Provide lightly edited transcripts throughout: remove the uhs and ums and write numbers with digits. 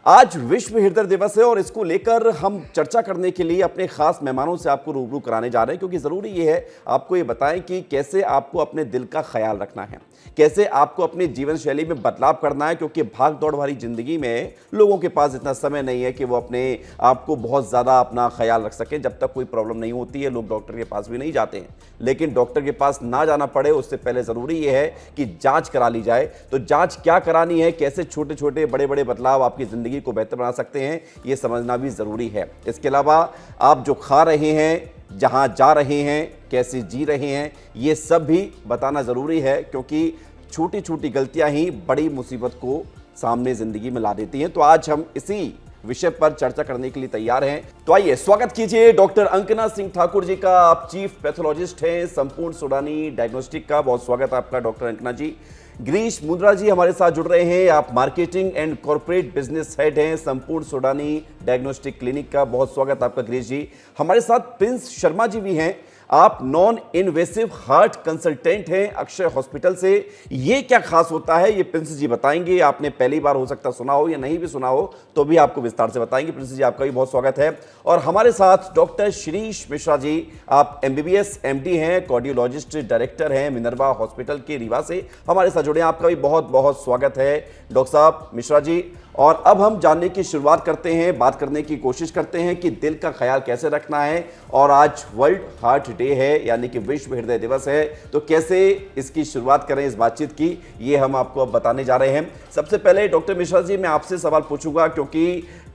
आज विश्व हृदय दिवस है और इसको लेकर हम चर्चा करने के लिए अपने खास मेहमानों से आपको रूबरू कराने जा रहे हैं, क्योंकि ज़रूरी ये है आपको ये बताएं कि कैसे आपको अपने दिल का ख्याल रखना है, कैसे आपको अपनी जीवन शैली में बदलाव करना है। क्योंकि भाग दौड़ भरी जिंदगी में लोगों के पास इतना समय नहीं है कि वो अपने आप को बहुत ज़्यादा अपना ख्याल रख सकें। जब तक कोई प्रॉब्लम नहीं होती है लोग डॉक्टर के पास भी नहीं जाते हैं, लेकिन डॉक्टर के पास ना जाना पड़े उससे पहले ज़रूरी ये है कि जाँच करा ली जाए। तो जाँच क्या करानी है, कैसे छोटे छोटे बड़े बड़े बदलाव आपकी ज़िंदगी को बेहतर बना सकते हैं, ये समझना भी ज़रूरी है। इसके अलावा आप जो खा रहे हैं, जहां जा रहे हैं, कैसे जी रहे हैं, ये सब भी बताना ज़रूरी है, क्योंकि छोटी छोटी गलतियां ही बड़ी मुसीबत को सामने ज़िंदगी में ला देती हैं। तो आज हम इसी विषय पर चर्चा करने के लिए तैयार हैं। तो आइए स्वागत कीजिए डॉक्टर अंकना सिंह ठाकुर जी का। आप चीफ पैथोलॉजिस्ट हैं संपूर्ण सोडानी डायग्नोस्टिक का। बहुत स्वागत है आपका डॉक्टर अंकना जी। गिरीश मुंद्रा जी हमारे साथ जुड़ रहे हैं। आप marketing and corporate business head हैं संपूर्ण सोडानी डायग्नोस्टिक क्लिनिक का। बहुत स्वागत आपका गिरीश जी। हमारे साथ प्रिंस शर्मा जी भी हैं। आप नॉन इन्वेसिव हार्ट कंसल्टेंट हैं अक्षय हॉस्पिटल से। ये क्या खास होता है ये प्रिंस जी बताएंगे। आपने पहली बार हो सकता सुना हो या नहीं भी सुना हो तो भी आपको विस्तार से बताएंगे। प्रिंस जी आपका भी बहुत स्वागत है। और हमारे साथ डॉक्टर शिरीष मिश्रा जी। आप एमबीबीएस एमडी हैं, कार्डियोलॉजिस्ट डायरेक्टर हैं मिनर्वा हॉस्पिटल के रीवा से। हमारे साथ जुड़े हैं, आपका भी बहुत बहुत स्वागत है डॉक्टर साहब मिश्रा जी। और अब हम जानने की शुरुआत करते हैं, बात करने की कोशिश करते हैं कि दिल का ख्याल कैसे रखना है। और आज वर्ल्ड हार्ट डे है, यानी कि विश्व हृदय दिवस है, तो कैसे इसकी शुरुआत करें इस बातचीत की, ये हम आपको अब बताने जा रहे हैं। सबसे पहले डॉक्टर मिश्रा जी मैं आपसे सवाल पूछूंगा, क्योंकि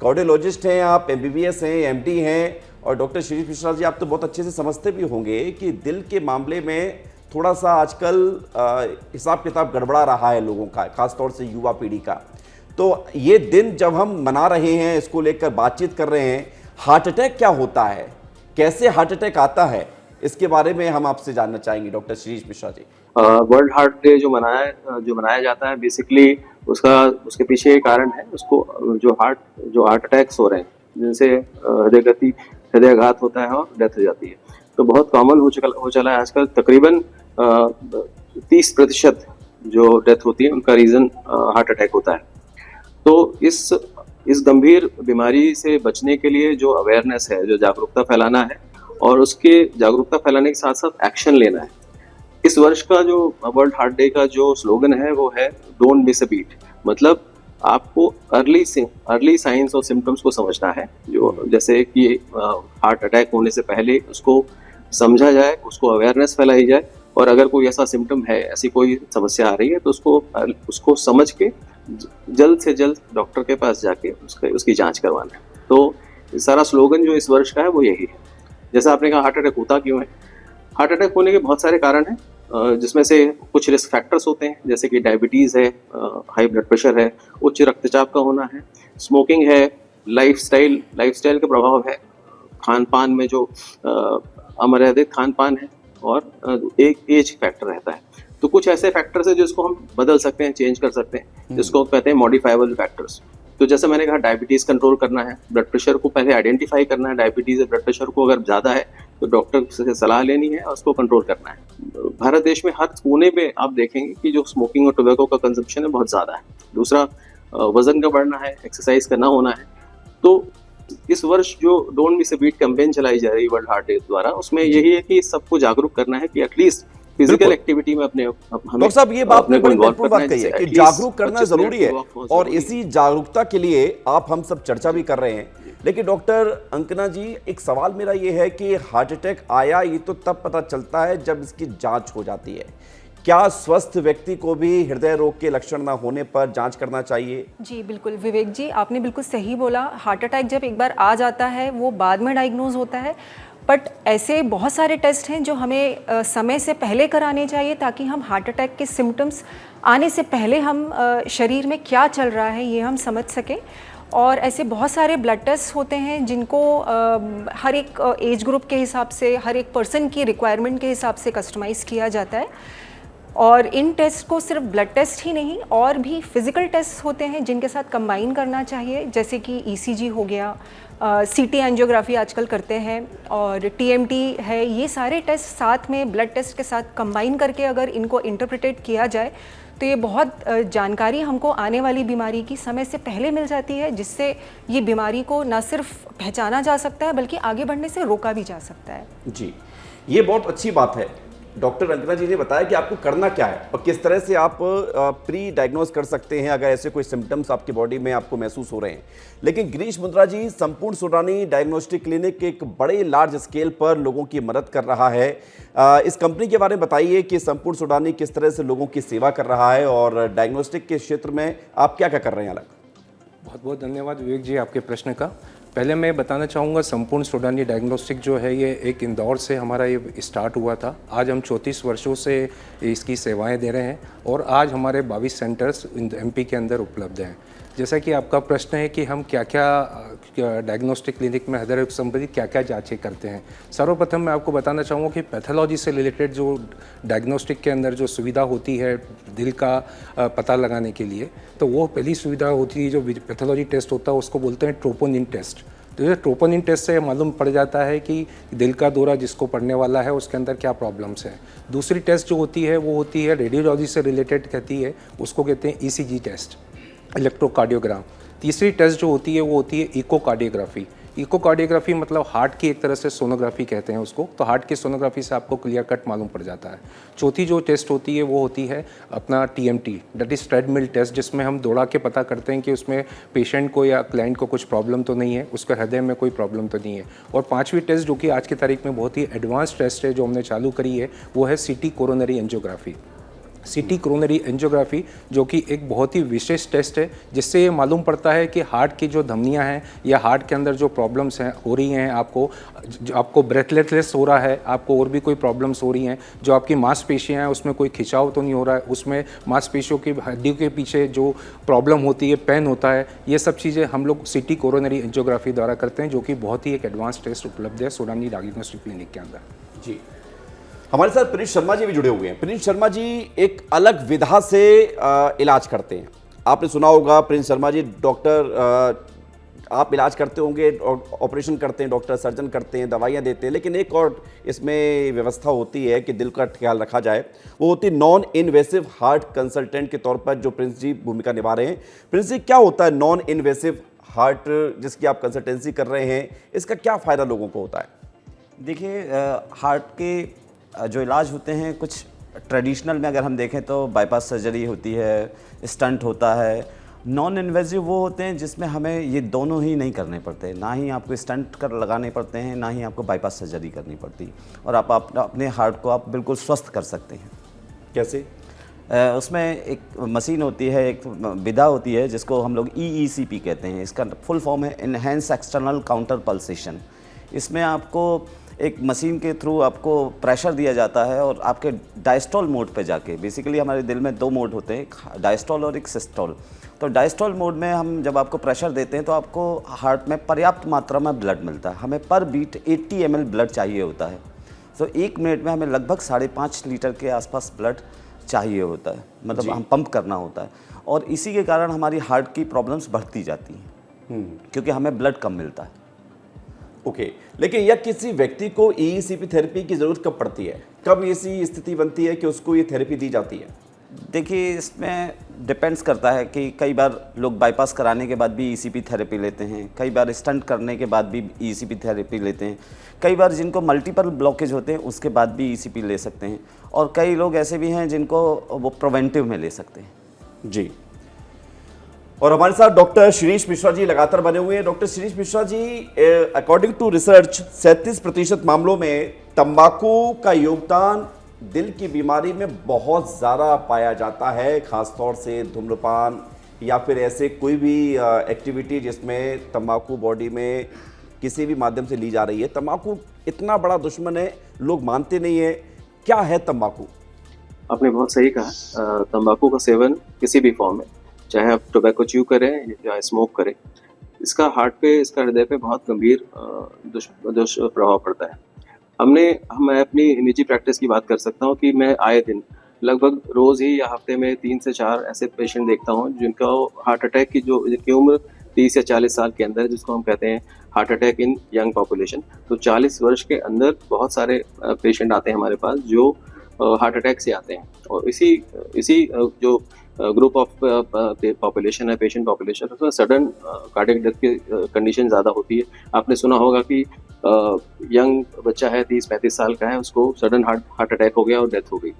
कार्डियोलॉजिस्ट हैं आप, एमबीबीएस हैं, एमडी हैं, और डॉक्टर शिरीष मिश्रा जी आप तो बहुत अच्छे से समझते भी होंगे कि दिल के मामले में थोड़ा सा आजकल हिसाब किताब गड़बड़ा रहा है लोगों का, खासतौर से युवा पीढ़ी का। तो ये दिन जब हम मना रहे हैं, इसको लेकर बातचीत कर रहे हैं, हार्ट अटैक क्या होता है, कैसे हार्ट अटैक आता है, इसके बारे में हम आपसे जानना चाहेंगे डॉक्टर शिरीष मिश्रा जी। वर्ल्ड हार्ट डे जो मनाया जाता है, बेसिकली उसके पीछे एक कारण है। उसको जो हार्ट अटैक्स हो रहे हैं, जिनसे हृदयाघात होता है और डेथ हो जाती है, तो बहुत कॉमन हो चला है आजकल। तकरीबन 30% जो डेथ होती है उनका रीजन हार्ट अटैक होता है। तो इस गंभीर बीमारी से बचने के लिए जो अवेयरनेस है, जो जागरूकता फैलाना है, और उसके जागरूकता फैलाने के साथ साथ एक्शन लेना है। इस वर्ष का जो वर्ल्ड हार्ट डे का जो स्लोगन है वो है डोंट मिस अ बीट। मतलब आपको अर्ली साइंस और सिम्टम्स को समझना है, जो जैसे कि हार्ट अटैक होने से पहले उसको समझा जाए, उसको अवेयरनेस फैलाई जाए, और अगर कोई ऐसा सिम्टम है, ऐसी कोई समस्या आ रही है, तो उसको समझ के जल्द से जल्द डॉक्टर के पास जाके उसकी जांच करवाना है। तो सारा स्लोगन जो इस वर्ष का है वो यही है। जैसा आपने कहा हार्ट अटैक होता क्यों है, हार्ट अटैक होने के बहुत सारे कारण हैं, जिसमें से कुछ रिस्क फैक्टर्स होते हैं, जैसे कि डायबिटीज़ है, हाई ब्लड प्रेशर है, उच्च रक्तचाप का होना है, स्मोकिंग है, लाइफस्टाइल का प्रभाव है, खान पान में जो अमर्यादित खान पान है, और एक एज फैक्टर रहता है। तो कुछ ऐसे फैक्टर्स है जिसको हम बदल सकते हैं, चेंज कर सकते हैं, जिसको कहते हैं मॉडिफाइबल फैक्टर्स। तो जैसे मैंने कहा, डायबिटीज़ कंट्रोल करना है, ब्लड प्रेशर को पहले आइडेंटिफाई करना है। डायबिटीज़ या ब्लड प्रेशर को अगर ज़्यादा है तो डॉक्टर से सलाह लेनी है और उसको कंट्रोल करना है। भारत देश में हर कोने में आप देखेंगे कि जो स्मोकिंग और टोबैको का कंजम्पशन है बहुत ज़्यादा है। दूसरा, वजन का बढ़ना है, एक्सरसाइज का ना होना है। तो इस वर्ष जो don't miss a beat campaign चलाई जा रही है वर्ल्ड हार्ट डे द्वारा, उसमें यही है कि सबको जागरूक करना है कि एटलीस्ट फिजिकल एक्टिविटी में डॉक्टर साहब ये बात आपने बड़ी महत्वपूर्ण बात कही है कि जागरूक करना जरूरी है, और इसी जागरूकता के लिए आप हम सब चर्चा भी कर रहे हैं। लेकिन डॉक्टर अंकना जी, एक सवाल मेरा ये है कि हार्ट अटैक आया ये तो तब पता चलता है जब इसकी जांच हो जाती है। क्या स्वस्थ व्यक्ति को भी हृदय रोग के लक्षण ना होने पर जांच करना चाहिए? जी बिल्कुल विवेक जी, आपने बिल्कुल सही बोला। हार्ट अटैक जब एक बार आ जाता है वो बाद में डायग्नोज होता है, बट ऐसे बहुत सारे टेस्ट हैं जो हमें समय से पहले कराने चाहिए, ताकि हम हार्ट अटैक के सिम्टम्स आने से पहले हम शरीर में क्या चल रहा है ये हम समझ सकें। और ऐसे बहुत सारे ब्लड टेस्ट होते हैं जिनको हर एक एज ग्रुप के हिसाब से, हर एक पर्सन की रिक्वायरमेंट के हिसाब से कस्टमाइज़ किया जाता है। और इन टेस्ट को सिर्फ ब्लड टेस्ट ही नहीं, और भी फिज़िकल टेस्ट होते हैं जिनके साथ कंबाइन करना चाहिए, जैसे कि ईसीजी हो गया, सीटी एंजियोग्राफी आजकल करते हैं, और टीएमटी है। ये सारे टेस्ट साथ में ब्लड टेस्ट के साथ कंबाइन करके अगर इनको इंटरप्रिटेट किया जाए तो ये बहुत जानकारी हमको आने वाली बीमारी की समय से पहले मिल जाती है, जिससे ये बीमारी को न सिर्फ पहचाना जा सकता है बल्कि आगे बढ़ने से रोका भी जा सकता है। जी, ये बहुत अच्छी बात है। डॉक्टर अंजना जी ने बताया कि आपको करना क्या है और किस तरह से आप प्री डायग्नोज कर सकते हैं अगर ऐसे कोई सिम्टम्स आपकी बॉडी में आपको महसूस हो रहे हैं। लेकिन गिरीश मुंद्रा जी, संपूर्ण सूडानी डायग्नोस्टिक क्लिनिक एक बड़े लार्ज स्केल पर लोगों की मदद कर रहा है। इस कंपनी के बारे में बताइए कि संपूर्ण सूडानी किस तरह से लोगों की सेवा कर रहा है और डायग्नोस्टिक के क्षेत्र में आप क्या क्या कर रहे हैं अलग। बहुत बहुत धन्यवाद विवेक जी आपके प्रश्न का। पहले मैं बताना चाहूँगा, संपूर्ण सूडानी डायग्नोस्टिक जो है ये एक इंदौर से हमारा ये स्टार्ट हुआ था। आज हम 34 वर्षों से इसकी सेवाएं दे रहे हैं और आज हमारे 22 सेंटर्स एमपी के अंदर उपलब्ध हैं। जैसा कि आपका प्रश्न है कि हम क्या क्या डायग्नोस्टिक क्लिनिक में हृदय रोग संबंधी क्या क्या जांचें करते हैं। सर्वप्रथम मैं आपको बताना चाहूँगा कि पैथोलॉजी से रिलेटेड जो डायग्नोस्टिक के अंदर जो सुविधा होती है दिल का पता लगाने के लिए, तो वो पहली सुविधा होती है जो पैथोलॉजी टेस्ट होता है, उसको बोलते हैं ट्रोपोनिन टेस्ट। तो ये ट्रोपोनिन टेस्ट से मालूम पड़ जाता है कि दिल का दौरा जिसको पड़ने वाला है उसके अंदर क्या प्रॉब्लम्स हैं। दूसरी टेस्ट जो होती है वो होती है रेडियोलॉजी से रिलेटेड कहती है, उसको कहते हैं ईसीजी टेस्ट, इलेक्ट्रोकार्डियोग्राम। तीसरी टेस्ट जो होती है वो होती है इकोकार्डियोग्राफी। इकोकार्डियोग्राफी मतलब हार्ट की एक तरह से सोनोग्राफी कहते हैं उसको, तो हार्ट की सोनोग्राफी से आपको क्लियर कट मालूम पड़ जाता है। चौथी जो टेस्ट होती है वो होती है अपना TMT, that is treadmill test, जिसमें हम दौड़ा के पता करते हैं कि उसमें पेशेंट को या क्लाइंट को कुछ प्रॉब्लम तो नहीं है, उसके हृदय में कोई प्रॉब्लम तो नहीं है। और पाँचवीं टेस्ट जो कि आज की तारीख में बहुत ही एडवांस टेस्ट है जो हमने चालू करी है, वो है सीटी कोरोनरी एंजियोग्राफी। सीटी कोरोनरी एंजियोग्राफी जो कि एक बहुत ही विशेष टेस्ट है, जिससे ये मालूम पड़ता है कि हार्ट की जो धमनियां हैं या हार्ट के अंदर जो प्रॉब्लम्स हैं हो रही हैं, आपको ब्रेथलेसनेस हो रहा है, आपको और भी कोई प्रॉब्लम्स हो रही हैं, जो आपकी मांसपेशियां हैं उसमें कोई खिंचाव तो नहीं हो रहा है, उसमें मांसपेशियों की हड्डियों के पीछे जो प्रॉब्लम होती है, पेन होता है, ये सब चीज़ें हम लोग सीटी कोरोनरी एंजियोग्राफी द्वारा करते हैं, जो कि बहुत ही एक एडवांस टेस्ट उपलब्ध है सूडानी डायग्नोस्टिक क्लिनिक के अंदर। जी, हमारे साथ प्रिंस शर्मा जी भी जुड़े हुए हैं। प्रिंस शर्मा जी एक अलग विधा से इलाज करते हैं। आपने सुना होगा प्रिंस शर्मा जी, डॉक्टर आप इलाज करते होंगे, ऑपरेशन करते हैं, डॉक्टर सर्जन करते हैं, दवाइयाँ देते हैं, लेकिन एक और इसमें व्यवस्था होती है कि दिल का ख्याल रखा जाए, वो होती है नॉन इन्वेसिव हार्ट कंसल्टेंट के तौर पर जो प्रिंस जी भूमिका निभा रहे हैं। प्रिंस जी, क्या होता है नॉन इन्वेसिव हार्ट जिसकी आप कंसल्टेंसी कर रहे हैं, इसका क्या फ़ायदा लोगों को होता है? देखिए, हार्ट के जो इलाज होते हैं कुछ ट्रेडिशनल में अगर हम देखें तो बाईपास सर्जरी होती है, स्टंट होता है। नॉन इन्वेजिव वो होते हैं जिसमें हमें ये दोनों ही नहीं करने पड़ते, ना ही आपको स्टंट कर लगाने पड़ते हैं, ना ही आपको बाईपास सर्जरी करनी पड़ती, और आप अपने हार्ट को आप बिल्कुल स्वस्थ कर सकते हैं। कैसे? उसमें एक मशीन होती है, एक विधा होती है जिसको हम लोग EECP कहते हैं। इसका फुल फॉर्म है इनहेंस एक्सटर्नल काउंटर पल्सेशन। इसमें आपको एक मशीन के थ्रू आपको प्रेशर दिया जाता है और आपके डायस्टोल मोड पे जाके, बेसिकली हमारे दिल में दो मोड होते हैं, एक डायस्टोल और एक सिस्टोल। तो डायस्टोल मोड में हम जब आपको प्रेशर देते हैं तो आपको हार्ट में पर्याप्त मात्रा में ब्लड मिलता है। हमें पर बीट 80 ml ब्लड चाहिए होता है। तो 1 मिनट में हमें लगभग 5.5 लीटर के आसपास ब्लड चाहिए होता है, मतलब हम पंप करना होता है, और इसी के कारण हमारी हार्ट की प्रॉब्लम्स बढ़ती जाती हैं क्योंकि हमें ब्लड कम मिलता है। ओके, लेकिन यह किसी व्यक्ति को EECP थेरेपी की ज़रूरत कब पड़ती है? कब ऐसी स्थिति बनती है कि उसको ये थेरेपी दी जाती है? देखिए, इसमें डिपेंड्स करता है कि कई बार लोग बाईपास कराने के बाद भी ECP थेरेपी लेते हैं, कई बार स्टंट करने के बाद भी ECP थेरेपी लेते हैं, कई बार जिनको मल्टीपल ब्लॉकेज होते हैं उसके बाद भी ECP ले सकते हैं, और कई लोग ऐसे भी हैं जिनको वो प्रिवेंटिव में ले सकते हैं। जी, और हमारे साथ डॉक्टर शिरीष मिश्रा जी लगातार बने हुए हैं। Doctor Shirish Mishra ji, according to research 37% मामलों में तंबाकू का योगदान दिल की बीमारी में बहुत ज़्यादा पाया जाता है, खासतौर से धूम्रपान या फिर ऐसे कोई भी एक्टिविटी जिसमें तंबाकू बॉडी में किसी भी माध्यम से ली जा रही है। तंबाकू इतना बड़ा दुश्मन है, लोग मानते नहीं है। क्या है तंबाकू? आपने बहुत सही कहा। तंबाकू का सेवन किसी भी फॉर्म में, चाहे आप टोबैको च्यू करें या स्मोक करें, इसका हार्ट पे, इसका हृदय पे बहुत गंभीर दुष्प्रभाव पड़ता है। मैं अपनी निजी प्रैक्टिस की बात कर सकता हूँ कि मैं आए दिन लगभग रोज ही या हफ्ते में 3 से 4 ऐसे पेशेंट देखता हूँ जिनका हार्ट अटैक की जिनकी उम्र 30 या 40 साल के अंदर, जिसको हम कहते हैं heart attack in young population. तो 40 वर्ष के अंदर बहुत सारे पेशेंट आते हैं हमारे पास जो हार्ट अटैक से आते हैं। और इसी जो ग्रुप ऑफ पॉपुलेशन है, पेशेंट पॉपुलेशन, उसमें सडन कार्डियक डेथ की कंडीशन ज़्यादा होती है। आपने सुना होगा कि यंग बच्चा है, 30-35 साल का है, उसको सडन हार्ट अटैक हो गया और डेथ हो गई।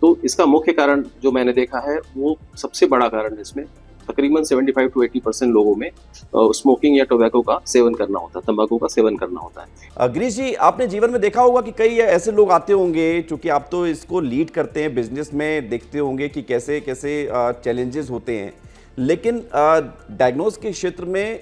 तो इसका मुख्य कारण जो मैंने देखा है, वो सबसे बड़ा कारण इसमें तकरीबन 75 to 80% लोगों में स्मोकिंग या टोबैको का सेवन करना होता है, तंबाकू का सेवन करना होता है। गिरीश जी, आपने जीवन में देखा होगा कि कई ऐसे लोग आते होंगे, चूंकि आप तो इसको लीड करते हैं बिजनेस में, देखते होंगे कि कैसे कैसे चैलेंजेस होते हैं, लेकिन डायग्नोस के क्षेत्र में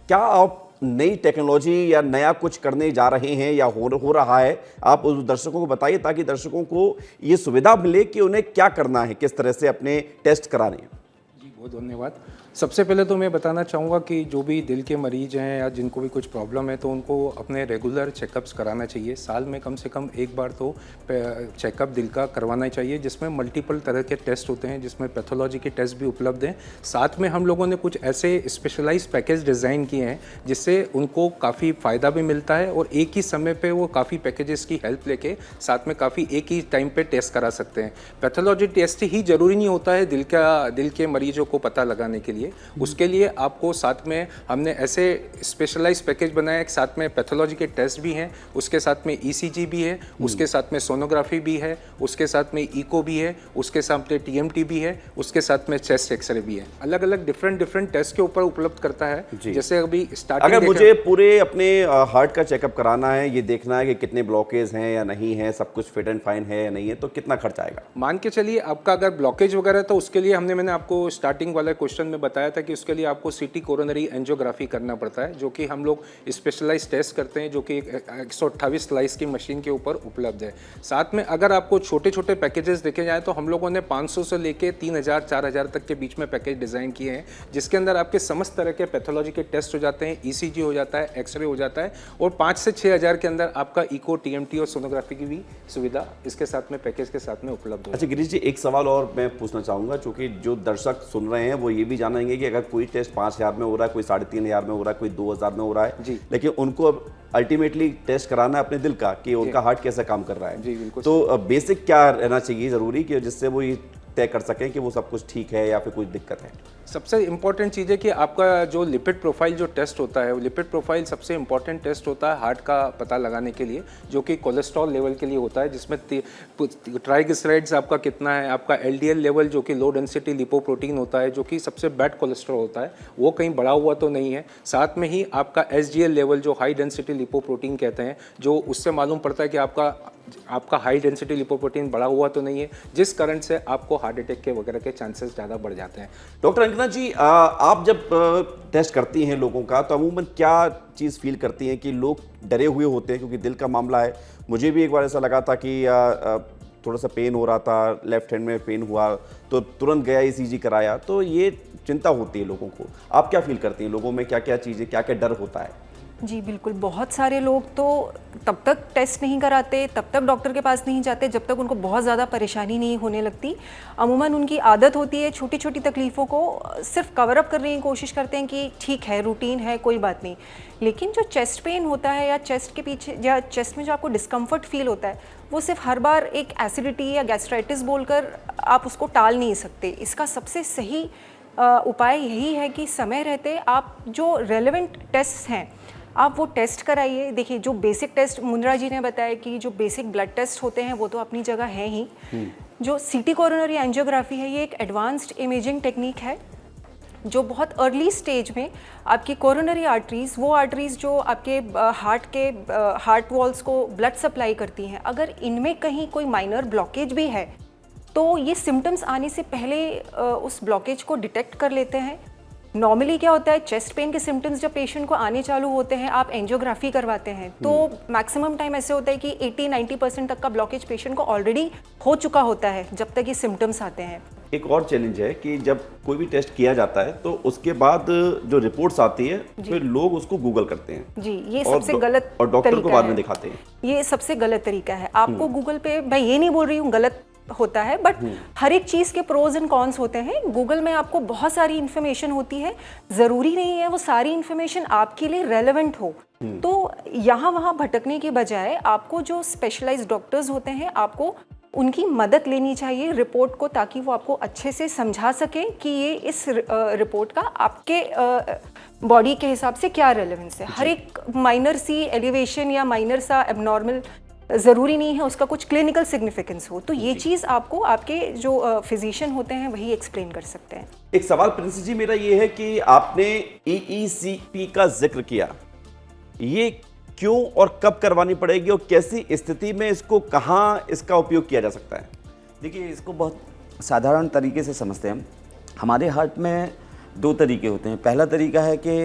क्या आप नई टेक्नोलॉजी या नया कुछ करने जा रहे हैं या हो रहा है? आप उस दर्शकों को बताइए ताकि दर्शकों को ये सुविधा मिले कि उन्हें क्या करना है, किस तरह से अपने टेस्ट कराने हैं। जी, बहुत धन्यवाद। सबसे पहले तो मैं बताना चाहूँगा कि जो भी दिल के मरीज हैं या जिनको भी कुछ प्रॉब्लम है, तो उनको अपने रेगुलर चेकअप्स कराना चाहिए। साल में कम से कम एक बार तो चेकअप दिल का करवाना चाहिए, जिसमें मल्टीपल तरह के टेस्ट होते हैं, जिसमें पैथोलॉजी के टेस्ट भी उपलब्ध हैं। साथ में हम लोगों ने कुछ ऐसे स्पेशलाइज पैकेज डिज़ाइन किए हैं जिससे उनको काफ़ी फ़ायदा भी मिलता है और एक ही समय पर वो काफ़ी पैकेजेस की हेल्प लेके साथ में काफ़ी एक ही टाइम पर टेस्ट करा सकते हैं। पैथोलॉजी टेस्ट ही ज़रूरी नहीं होता है दिल के मरीजों को पता लगाने के लिए। उसके लिए आपको साथ में हमने ऐसे स्पेशलाइज पैकेज बनाया, साथ में पैथोलॉजी के टेस्ट भी हैं, उसके साथ में ईसीजी भी है, उसके साथ में सोनोग्राफी भी है, उसके साथ में इको भी है, उसके साथ में टीएमटी भी है, उसके साथ में चेस्ट एक्सरे भी है। अलग अलग डिफरेंट टेस्ट के ऊपर उपलब्ध करता है। जैसे अभी स्टार्टिंग, अगर मुझे पूरे अपने हार्ट का चेकअप कराना है, ये देखना है कि कितने ब्लॉकेज हैं या नहीं है, सब कुछ फिट एंड फाइन है या नहीं है, तो कितना खर्च आएगा? मान के चलिए आपका अगर ब्लॉकेज वगैरह, तो उसके लिए मैंने आपको स्टार्टिंग वाले क्वेश्चन में बताया था कि उसके लिए आपको सीटी कोरोनरी एंजियोग्राफी करना पड़ता है, जो कि हम लोग स्पेशलाइज टेस्ट करते हैं, जो कि 128 स्लाइस की मशीन के ऊपर उपलब्ध है। साथ में अगर आपको छोटे छोटे पैकेजेस देखे जाए तो हम लोगों ने 500 से लेके 3000-4000 तक के बीच में पैकेज डिज़ाइन किए हैं, जिसके अंदर आपके समस्त तरह के पैथोलॉजी के टेस्ट हो जाते हैं, ईसीजी हो जाता है, एक्सरे हो जाता है, और 5 से 6000 के अंदर आपका इको, टीएमटी और सोनोग्राफी की भी सुविधा इसके साथ में पैकेज के साथ में उपलब्ध हो। अच्छा गिरीश जी, एक सवाल और मैं पूछना चाहूँगा, चूँकि जो दर्शक सुन रहे हैं वो ये भी जानेंगे कि अगर कोई टेस्ट 5000 में हो रहा है, कोई 3500 में हो रहा है, कोई 2000 में हो रहा है, लेकिन उनको अब अल्टीमेटली टेस्ट कराना है अपने दिल का कि उनका हार्ट कैसा काम कर रहा है, जी बिल्कुल। तो बेसिक क्या रहना चाहिए ज़रूरी कि जिससे वो ये तय कर सकें कि वो सब कुछ ठीक है या फिर कोई दिक्कत है? सबसे इम्पॉर्टेंट चीज़ है कि आपका जो लिपिड प्रोफाइल जो टेस्ट होता है, वो लिपिड प्रोफाइल सबसे इम्पॉर्टेंट टेस्ट होता है हार्ट का पता लगाने के लिए, जो कि कोलेस्ट्रॉल लेवल के लिए होता है, जिसमें ट्राइग्लिसराइड्स आपका कितना है, आपका एलडीएल लेवल जो कि लो डेंसिटी लिपोप्रोटीन होता है, जो कि सबसे बैड कोलेस्ट्रॉल होता है, वो कहीं बढ़ा हुआ तो नहीं है। साथ में ही आपका एसजीएल लेवल जो हाई डेंसिटी लिपोप्रोटीन कहते हैं, जो उससे मालूम पड़ता है कि आपका हाई डेंसिटी लिपोप्रोटीन बढ़ा हुआ तो नहीं है, जिस कारण से आपको हार्ट अटैक के वगैरह के चांसेस ज़्यादा बढ़ जाते हैं। डॉक्टर अंकिता जी, आप जब टेस्ट करती हैं लोगों का, तो अमूमन क्या चीज़ फील करती हैं कि लोग डरे हुए होते हैं क्योंकि दिल का मामला है? मुझे भी एक बार ऐसा लगा था कि थोड़ा सा पेन हो रहा था, लेफ्ट हैंड में पेन हुआ तो तुरंत गया ईसीजी कराया, तो ये चिंता होती है लोगों को। आप क्या फील करती हैं, लोगों में क्या क्या चीज़ें, क्या क्या डर होता है? जी बिल्कुल, बहुत सारे लोग तो तब तक टेस्ट नहीं कराते, तब तक डॉक्टर के पास नहीं जाते जब तक उनको बहुत ज़्यादा परेशानी नहीं होने लगती। अमूमन उनकी आदत होती है छोटी छोटी तकलीफ़ों को सिर्फ कवर अप करने की कोशिश करते हैं कि ठीक है, रूटीन है, कोई बात नहीं। लेकिन जो चेस्ट पेन होता है या चेस्ट के पीछे या चेस्ट में जो आपको डिस्कम्फर्ट फील होता है, वो सिर्फ हर बार एक एसिडिटी या गैस्ट्राइटिस बोलकर आप उसको टाल नहीं सकते। इसका सबसे सही उपाय यही है कि समय रहते आप जो रेलेवेंट टेस्ट हैं आप वो टेस्ट कराइए। देखिए, जो बेसिक टेस्ट मुंद्रा जी ने बताया कि जो बेसिक ब्लड टेस्ट होते हैं वो तो अपनी जगह है ही। जो सीटी कोरोनरी एंजियोग्राफी है, ये एक एडवांस्ड इमेजिंग टेक्निक है जो बहुत अर्ली स्टेज में आपकी कोरोनरी आर्टरीज़, वो आर्टरीज़ जो आपके हार्ट वॉल्स को ब्लड सप्लाई करती हैं, अगर इनमें कहीं कोई माइनर ब्लॉकेज भी है तो ये सिम्टम्स आने से पहले उस ब्लॉकेज को डिटेक्ट कर लेते हैं। नॉर्मली क्या होता है, चेस्ट पेन के सिम्टम्स जब पेशेंट को आने चालू होते हैं, आप एंजियोग्राफी करवाते हैं तो मैक्सिमम टाइम ऐसे होता है कि 80-90% तक का ब्लॉकेज पेशेंट को ऑलरेडी हो चुका होता है जब तक ये सिम्टम्स आते हैं। एक और चैलेंज है कि जब कोई भी टेस्ट किया जाता है तो उसके बाद जो रिपोर्ट्स आती है फिर लोग उसको गूगल करते हैं। जी, ये सबसे गलत और डॉक्टर को बाद में दिखाते हैं। ये सबसे गलत तरीका है। आपको गूगल पे, मैं ये नहीं बोल रही हूँ गलत होता है, बट हर एक चीज़ के प्रोज एंड कॉन्स होते हैं। गूगल में आपको बहुत सारी इन्फॉर्मेशन होती है, ज़रूरी नहीं है वो सारी इन्फॉर्मेशन आपके लिए रेलेवेंट हो। तो यहाँ वहाँ भटकने के बजाय आपको जो स्पेशलाइज्ड डॉक्टर्स होते हैं, आपको उनकी मदद लेनी चाहिए रिपोर्ट को, ताकि वो आपको अच्छे से समझा सकें कि ये इस रिपोर्ट का आपके बॉडी के हिसाब से क्या रेलेवेंस है। हर एक माइनर सी एलिवेशन या माइनर सा एबनॉर्मल ज़रूरी नहीं है उसका कुछ क्लिनिकल सिग्निफिकेंस हो। तो ये चीज़ आपको आपके जो फिजिशियन होते हैं वही एक्सप्लेन कर सकते हैं। एक सवाल प्रिंस जी मेरा ये है कि आपने EECP का जिक्र किया, ये क्यों और कब करवानी पड़ेगी और कैसी स्थिति में इसको कहाँ इसका उपयोग किया जा सकता है? देखिए, इसको बहुत साधारण तरीके से समझते हैं हम। हमारे हार्ट में 2 तरीके होते हैं। पहला तरीका है कि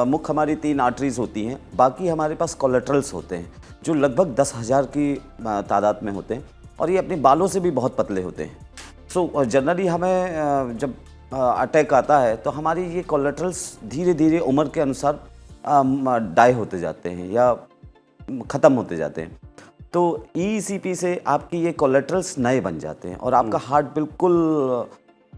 मुख्य हमारी 3 आर्टरीज होती हैं, बाकी हमारे पास कोलेट्रल्स होते हैं जो लगभग 10,000 की तादाद में होते हैं और ये अपने बालों से भी बहुत पतले होते हैं। सो जनरली हमें जब अटैक आता है तो हमारी ये कोलेट्रल्स धीरे धीरे उम्र के अनुसार डाई होते जाते हैं या ख़त्म होते जाते हैं। तो EECP से आपकी ये कोलेट्रल्स नए बन जाते हैं और आपका हार्ट बिल्कुल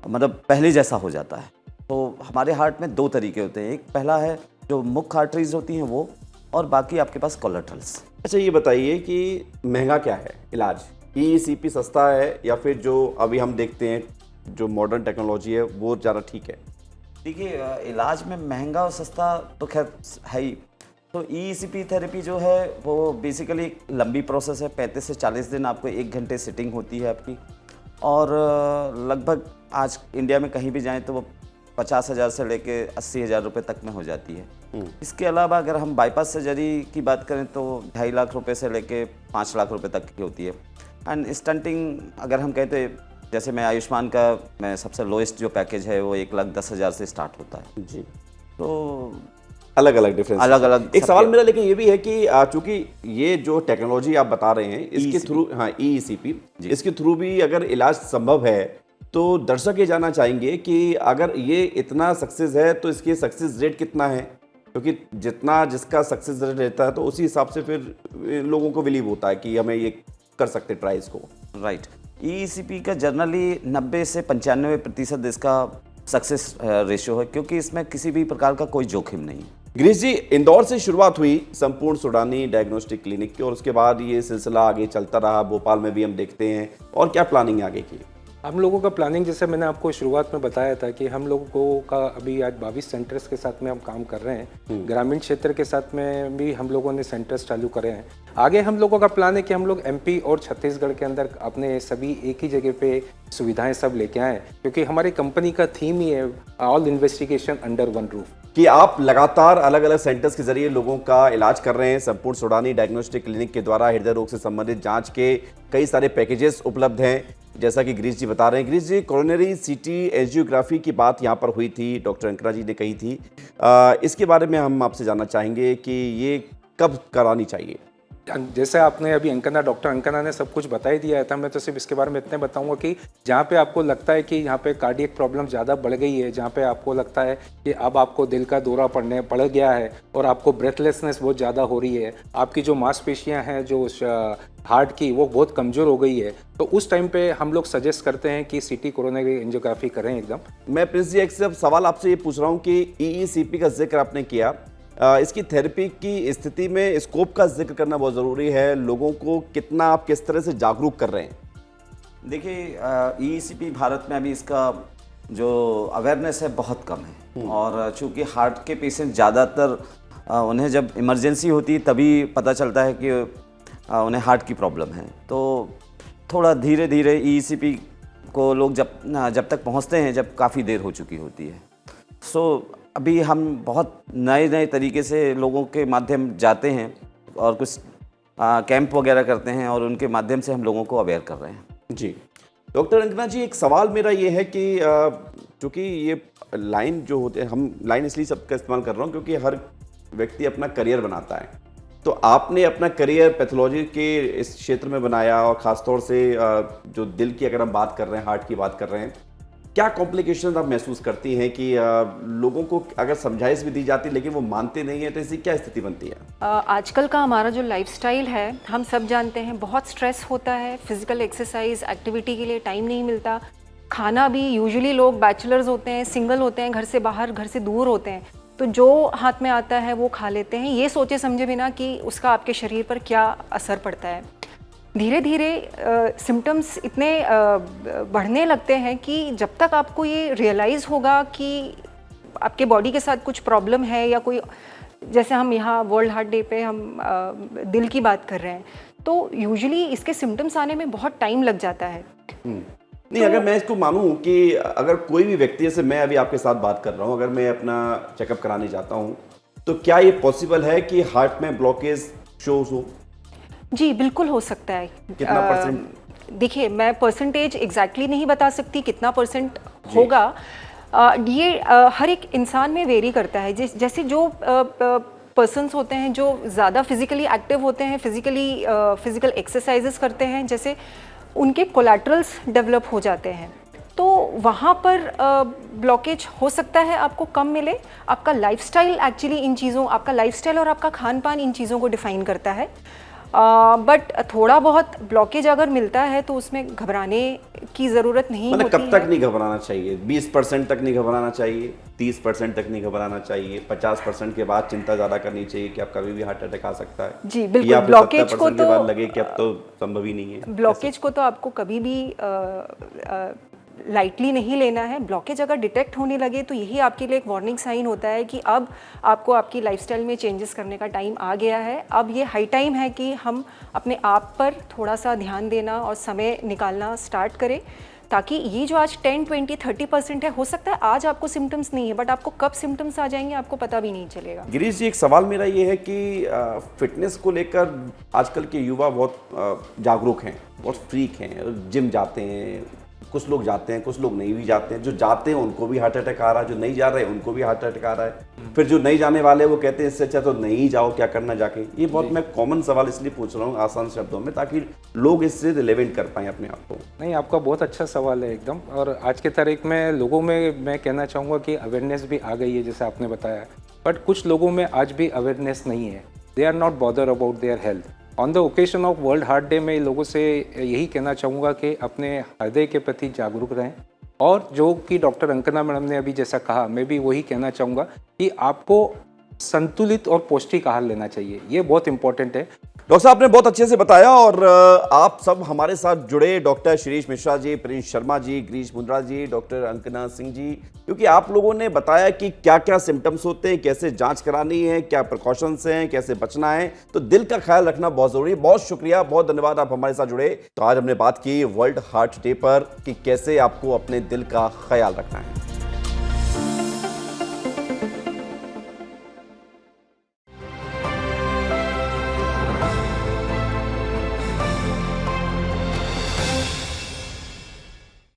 मतलब पहले जैसा हो जाता है। तो हमारे हार्ट में 2 तरीके होते हैं, एक पहला है जो मुख्य आर्टरीज होती हैं वो, और बाकी आपके पास कोलेट्रल्स। अच्छा, ये बताइए कि महंगा क्या है इलाज? EECP सस्ता है या फिर जो अभी हम देखते हैं जो मॉडर्न टेक्नोलॉजी है वो ज़्यादा ठीक है? देखिए, इलाज में महंगा और सस्ता तो खैर है ही। तो EECP थेरेपी जो है वो बेसिकली एक लंबी प्रोसेस है। 35 से 40 दिन आपको 1 घंटे सिटिंग होती है आपकी, और लगभग आज इंडिया में कहीं भी जाएं तो वो 50,000 से लेके 80,000 रुपये तक में हो जाती है। इसके अलावा अगर हम बाईपास सर्जरी की बात करें तो 2.5 लाख रुपए से लेके 5 लाख रुपए तक की होती है। एंड स्टंटिंग अगर हम कहते हैं, जैसे मैं आयुष्मान का मैं सबसे लोएस्ट जो पैकेज है वो 1,10,000 से स्टार्ट होता है जी। तो अलग अलग डिफरेंस, अलग अलग। एक सवाल मेरा लेकिन ये भी है कि चूंकि ये जो टेक्नोलॉजी आप बता रहे हैं इसके थ्रू, हाँ EECP, इसके थ्रू भी अगर इलाज संभव है तो दर्शक ये जानना चाहेंगे कि अगर ये इतना सक्सेस है तो इसकी सक्सेस रेट कितना है? क्योंकि जितना जिसका सक्सेस रेट रहता है तो उसी हिसाब से फिर लोगों को बिलीव होता है कि हमें ये कर सकते ट्राई इसको। राइट। EECP का जनरली 90 से 95% इसका सक्सेस रेशियो है, क्योंकि इसमें किसी भी प्रकार का कोई जोखिम नहीं है। गिरीश जी, इंदौर से शुरुआत हुई संपूर्ण सूडानी डायग्नोस्टिक क्लिनिक की और उसके बाद ये सिलसिला आगे चलता रहा, भोपाल में भी हम देखते हैं, और क्या प्लानिंग आगे की? हम लोगों का प्लानिंग, जैसे मैंने आपको शुरुआत में बताया था कि हम लोगों का अभी आज 22 सेंटर्स के साथ में हम काम कर रहे हैं। ग्रामीण क्षेत्र के साथ में भी हम लोगों ने सेंटर्स चालू करे हैं। आगे हम लोगों का प्लान है कि हम लोग MP और छत्तीसगढ़ के अंदर अपने सभी एक ही जगह पे सुविधाएं सब लेके आएँ, क्योंकि हमारी कंपनी का थीम ही है all investigation under one roof, कि आप लगातार अलग अलग सेंटर्स के जरिए लोगों का इलाज कर रहे हैं। संपूर्ण सूडानी डायग्नोस्टिक क्लिनिक के द्वारा हृदय रोग से संबंधित जांच के कई सारे पैकेजेस उपलब्ध हैं, जैसा कि गिरीश जी बता रहे हैं। गिरीश जी, कोरोनरी CT एंजियोग्राफी की बात यहाँ पर हुई थी, डॉक्टर अंकना जी ने कही थी, इसके बारे में हम आपसे जानना चाहेंगे कि ये कब करानी चाहिए? जैसे आपने अभी डॉक्टर अंकना ने सब कुछ बता ही दिया था। मैं तो सिर्फ इसके बारे में इतने बताऊंगा कि जहाँ पे आपको लगता है कि यहाँ पे कार्डियक प्रॉब्लम ज़्यादा बढ़ गई है, जहाँ पे आपको लगता है कि अब आपको दिल का दौरा पड़ गया है और आपको ब्रेथलेसनेस बहुत ज़्यादा हो रही है, आपकी जो मांसपेशियाँ हैं जो हार्ट की वो बहुत कमज़ोर हो गई है, तो उस टाइम पे हम लोग सजेस्ट करते हैं कि CT कोरोनरी एंजियोग्राफी करें एकदम। मैं प्रिंस जी एक सवाल आपसे ये पूछ रहा हूँ कि EECP का जिक्र आपने किया, इसकी थेरेपी की स्थिति में स्कोप का जिक्र करना बहुत ज़रूरी है। लोगों को कितना आप किस तरह से जागरूक कर रहे हैं? देखिए, EECP भारत में अभी इसका जो अवेयरनेस है बहुत कम है, और चूँकि हार्ट के पेशेंट ज़्यादातर उन्हें जब इमरजेंसी होती है तभी पता चलता है कि उन्हें हार्ट की प्रॉब्लम है। तो थोड़ा धीरे धीरे EECP को लोग जब तक पहुंचते हैं जब काफ़ी देर हो चुकी होती है। सो अभी हम बहुत नए तरीके से लोगों के माध्यम जाते हैं और कुछ कैंप वगैरह करते हैं और उनके माध्यम से हम लोगों को अवेयर कर रहे हैं। जी डॉक्टर अंकना जी, एक सवाल मेरा ये है कि चूँकि ये लाइन जो होते हैं, हम लाइन इसलिए सबका इस्तेमाल कर रहा हूँ क्योंकि हर व्यक्ति अपना करियर बनाता है, तो आपने अपना करियर पैथोलॉजी के इस क्षेत्र में बनाया, और ख़ासतौर से जो दिल की अगर हम बात कर रहे हैं, हार्ट की बात कर रहे हैं, क्या कॉम्प्लिकेशन आप महसूस करती हैं कि लोगों को अगर समझाइश भी दी जाती है लेकिन वो मानते नहीं है, तो इसकी क्या स्थिति बनती है? आजकल का हमारा जो लाइफस्टाइल है, हम सब जानते हैं, बहुत स्ट्रेस होता है, फिजिकल एक्सरसाइज एक्टिविटी के लिए टाइम नहीं मिलता। खाना भी यूजुअली लोग बैचलर्स होते हैं, सिंगल होते हैं, घर से बाहर, घर से दूर होते हैं, तो जो हाथ में आता है वो खा लेते हैं, ये सोचे समझे बिना कि उसका आपके शरीर पर क्या असर पड़ता है। धीरे धीरे सिम्टम्स इतने बढ़ने लगते हैं कि जब तक आपको ये रियलाइज़ होगा कि आपके बॉडी के साथ कुछ प्रॉब्लम है, या कोई, जैसे हम यहाँ वर्ल्ड हार्ट डे पे हम दिल की बात कर रहे हैं, तो यूजुअली इसके सिम्टम्स आने में बहुत टाइम लग जाता है। नहीं, अगर मैं इसको मानूं कि अगर कोई भी व्यक्ति, जैसे मैं अभी आपके साथ बात कर रहा हूं, अगर मैं अपना चेकअप कराने जाता हूं, तो क्या ये पॉसिबल है कि हार्ट में ब्लॉकेज शोज हो? जी बिल्कुल हो सकता है। कितना परसेंट? देखिए, मैं परसेंटेज एग्जैक्टली नहीं बता सकती कितना परसेंट होगा। ये हर एक इंसान में वेरी करता है। जैसे जो पर्सन्स होते हैं जो ज़्यादा फिजिकली एक्टिव होते हैं, फिजिकल एक्सरसाइजेस करते हैं, जैसे उनके कोलैटरल्स डेवलप हो जाते हैं, तो वहाँ पर ब्लॉकेज हो सकता है आपको कम मिले। आपका लाइफस्टाइल एक्चुअली इन चीज़ों, आपका लाइफस्टाइल और आपका खान पान इन चीज़ों को डिफ़ाइन करता है। बट थोड़ा बहुत ब्लॉकेज अगर मिलता है तो उसमें घबराने की ज़रूरत नहीं होती है। कब तक नहीं घबराना चाहिए? 20% तक नहीं घबराना चाहिए, 30% तक नहीं घबराना चाहिए, 50% के बाद चिंता ज़्यादा करनी चाहिए कि आप कभी भी हार्ट अटैक आ सकता है? जी बिल्कुल। ब्लॉकेज को तो लगे कि अब तो संभव ही नहीं है। ब्लॉकेज को तो आपको कभी भी लाइटली नहीं लेना है। ब्लॉकेज अगर डिटेक्ट होने लगे तो यही आपके लिए एक वार्निंग साइन होता है कि अब आपको आपकी लाइफस्टाइल में चेंजेस करने का टाइम आ गया है। अब ये हाई टाइम है कि हम अपने आप पर थोड़ा सा ध्यान देना और समय निकालना स्टार्ट करें, ताकि ये जो आज 10, 20, 30% है, हो सकता है आज आपको सिम्टम्स नहीं है, बट आपको कब सिम्टम्स आ जाएंगे आपको पता भी नहीं चलेगा। गिरीश जी, एक सवाल मेरा ये है कि फिटनेस को लेकर आजकल के युवा बहुत जागरूक हैं, बहुत फ्रीक हैं, जिम जाते हैं, कुछ लोग जाते हैं, कुछ लोग नहीं भी जाते हैं। जो जाते हैं उनको भी हार्ट अटैक आ रहा है, जो नहीं जा रहे हैं उनको भी हार्ट अटैक आ रहा है। फिर जो नहीं जाने वाले वो कहते हैं इससे अच्छा तो नहीं जाओ, क्या करना जाके। ये बहुत मैं कॉमन सवाल इसलिए पूछ रहा हूँ आसान शब्दों में, ताकि लोग इससे रिलेवेंट कर पाएँ अपने आप को। नहीं, आपका बहुत अच्छा सवाल है एकदम। और आज के तारीख में लोगों में मैं कहना चाहूँगा कि अवेयरनेस भी आ गई है, जैसे आपने बताया, बट कुछ लोगों में आज भी अवेयरनेस नहीं है। They are not bother about their health. On the occasion of world heart day में लोगों से यही कहना चाहूँगा कि अपने हृदय के प्रति जागरूक रहें, और जो कि डॉक्टर अंकना मैडम ने अभी जैसा कहा, मैं भी वही कहना चाहूँगा कि आपको संतुलित और पौष्टिक आहार लेना चाहिए। ये बहुत इंपॉर्टेंट है। डॉक्टर साहब ने बहुत अच्छे से बताया, और आप सब हमारे साथ जुड़े, डॉक्टर शिरीष मिश्रा जी, प्रिंस शर्मा जी, गिरीश मुंद्रा जी, डॉक्टर अंकना सिंह जी, क्योंकि आप लोगों ने बताया कि क्या क्या सिम्टम्स होते हैं, कैसे जांच करानी है, क्या प्रिकॉशंस हैं, कैसे बचना है। तो दिल का ख्याल रखना बहुत जरूरी है। बहुत शुक्रिया, बहुत धन्यवाद, आप हमारे साथ जुड़े। तो आज हमने बात की वर्ल्ड हार्ट डे पर कि कैसे आपको अपने दिल का ख्याल रखना है।